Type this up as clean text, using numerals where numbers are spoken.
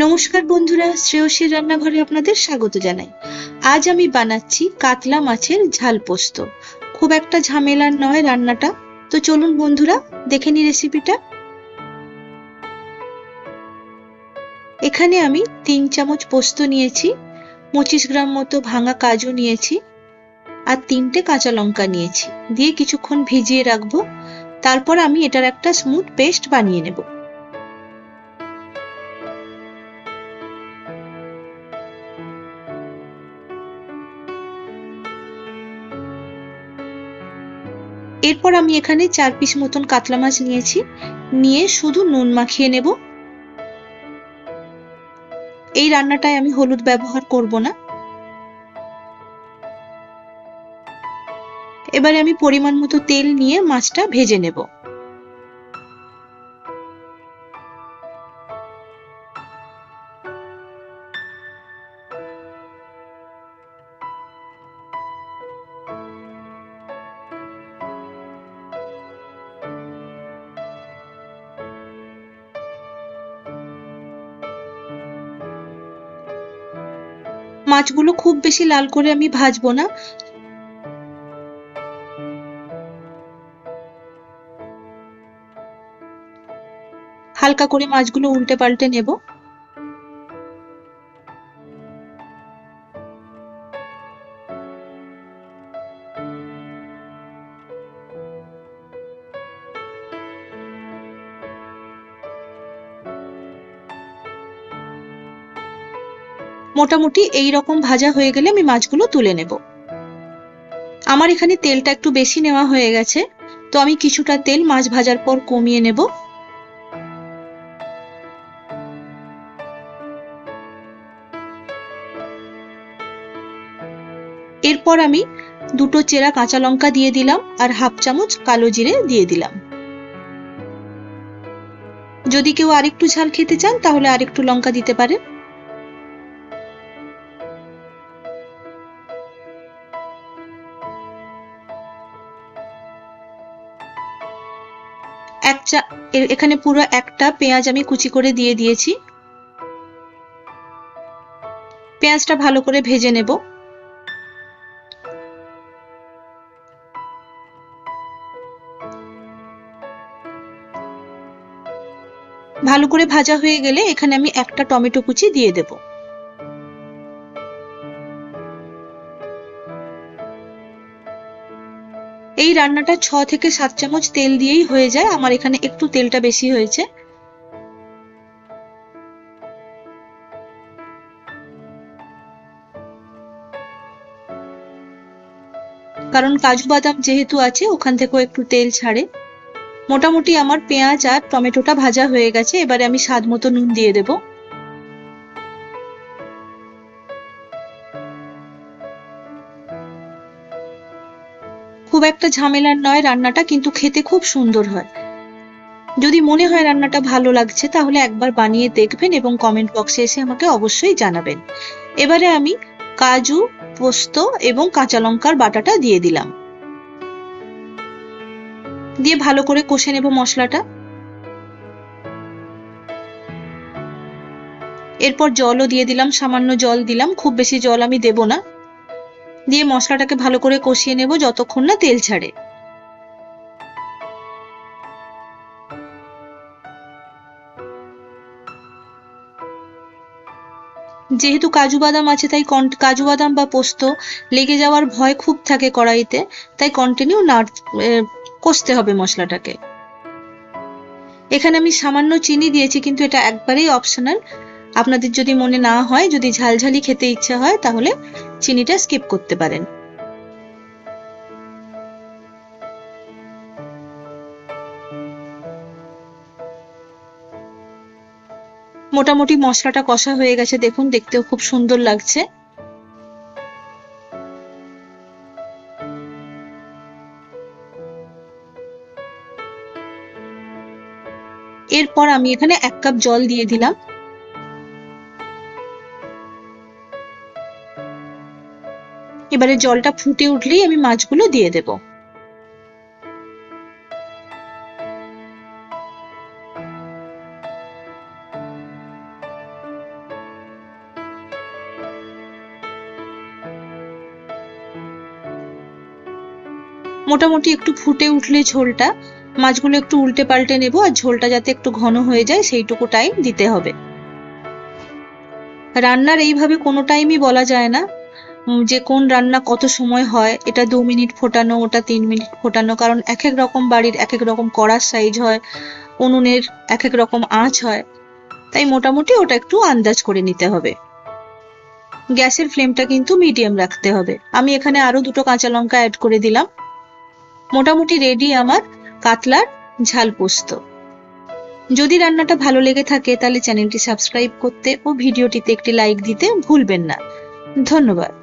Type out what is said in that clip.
নমস্কার বন্ধুরা, শ্রেয়সীর রান্নাঘরে আপনাদের স্বাগত জানাই। আজ আমি বানাচ্ছি কাতলা মাছের ঝাল পোস্ত। খুব একটা ঝামেলার নয় রান্নাটা। তো চলুন বন্ধুরা, দেখে নিই রেসিপিটা। এখানে আমি 3 চামচ পোস্ত নিয়েছি, 25 গ্রাম মতো ভাঙা কাজু নিয়েছি আর 3টে কাঁচা লঙ্কা নিয়েছি। দিয়ে কিছুক্ষণ ভিজিয়ে রাখবো। তারপর আমি এটার একটা স্মুথ পেস্ট বানিয়ে নেব। এরপর আমি এখানে 4 পিস মতন কাতলা মাছ নিয়েছি, নিয়ে শুধু নুন মাখিয়ে নেব। এই রান্নাটায় আমি হলুদ ব্যবহার করব না। এবারে আমি পরিমাণ মতো তেল নিয়ে মাছটা ভেজে নেব। মাছগুলো খুব বেশি লাল করে আমি ভাজবো না। হালকা করে মাছগুলো উল্টে পাল্টে নেব। মোটামুটি এই রকম ভাজা হয়ে গেলে আমি মাছগুলো তুলে নেব। আমার এখানে তেলটা একটু বেশি নেওয়া হয়ে গেছে, তো আমি কিছুটা তেল মাছ ভাজার পর কমিয়ে নেব। এরপর আমি 2টো চেরা কাঁচা লঙ্কা দিয়ে দিলাম আর হাফ চামচ কালো জিরে দিয়ে দিলাম। যদি কেউ আরেকটু ঝাল খেতে চান তাহলে আরেকটু লঙ্কা দিতে পারেন। এখানে পুরো একটা পেঁয়াজ আমি কুচি করে দিয়ে দিয়েছি। পেঁয়াজটা ভালো করে ভেজে নেব। ভালো করে ভাজা হয়ে গেলে এখানে আমি একটা টমেটো কুচি দিয়ে দেব। এই রান্নাটা 6 থেকে 7 চামচ তেল দিয়েই হয়ে যায়। আমার এখানে একটু তেলটা বেশি হয়েছে। কারণ কাজু বাদাম যেহেতু আছে ওখান থেকেও একটু তেল ছাড়ে। মোটামুটি আমার পেঁয়াজ আর টমেটোটা ভাজা হয়ে গেছে। এবারে আমি স্বাদ মতো নুন দিয়ে দেব। খুব একটা ঝামেলার নয় রান্নাটা, কিন্তু খেতে খুব সুন্দর হয়। যদি মনে হয় রান্নাটা ভালো লাগছে তাহলে একবার বানিয়ে দেখবেন এবং কমেন্ট বক্সে এসে আমাকে অবশ্যই জানাবেন। এবারে আমি কাজু, পোস্ত এবং কাঁচা লঙ্কার বাটাটা দিয়ে দিলাম। দিয়ে ভালো করে কষে নেব মশলাটা। এরপর জলও দিয়ে দিলাম, সামান্য জল দিলাম, খুব বেশি জল আমি দেব না। দিয়ে মশলাটাকে ভালো করে কষিয়ে নেব যতক্ষণ না তেল ছাড়ে। যেহেতু কাজু বাদাম আছে তাই কাজু বাদাম বা পোস্ত লেগে যাওয়ার ভয় খুব থাকে কড়াইতে, তাই কন্টিনিউ কষতে হবে মশলাটাকে। এখানে আমি সামান্য চিনি দিয়েছি, কিন্তু এটা একবারেই অপশনাল। আপনাদের যদি মনে না হয়, যদি ঝালঝালি খেতে ইচ্ছে হয় তাহলে চিনিটা স্কিপ করতে পারেন। মোটামুটি মশলাটা কষা হয়ে গেছে, দেখুন দেখতেও খুব সুন্দর লাগছে। এরপর আমি এখানে 1 কাপ জল দিয়ে দিলাম। এবারে জলটা ফুটে উঠলেই আমি মাছগুলো দিয়ে দেব। মোটামুটি একটু ফুটে উঠলে ঝোলটা, মাছগুলো একটু উল্টে পাল্টে নেবো, আর ঝোলটা যাতে একটু ঘন হয়ে যায় সেইটুকু টাইম দিতে হবে। রান্নার এইভাবে কোনো টাইমই বলা যায় না যে কোন রান্না কত সময় হয়, এটা 2 মিনিট ফোটানো, ওটা 3 মিনিট ফোটানো, কারণ এক এক রকম বাড়ির এক এক রকম কড়ার সাইজ হয়, উনুনের এক এক রকম আঁচ হয়, তাই মোটামুটি ওটা একটু আন্দাজ করে নিতে হবে। গ্যাসের ফ্লেমটা কিন্তু মিডিয়াম রাখতে হবে। আমি এখানে আরো 2টো কাঁচা লঙ্কা অ্যাড করে দিলাম। মোটামুটি রেডি আমার কাতলার ঝাল পোস্ত। যদি রান্নাটা ভালো লেগে থাকে তাহলে চ্যানেলটি সাবস্ক্রাইব করতে ও ভিডিওটিতে একটি লাইক দিতে ভুলবেন না। ধন্যবাদ।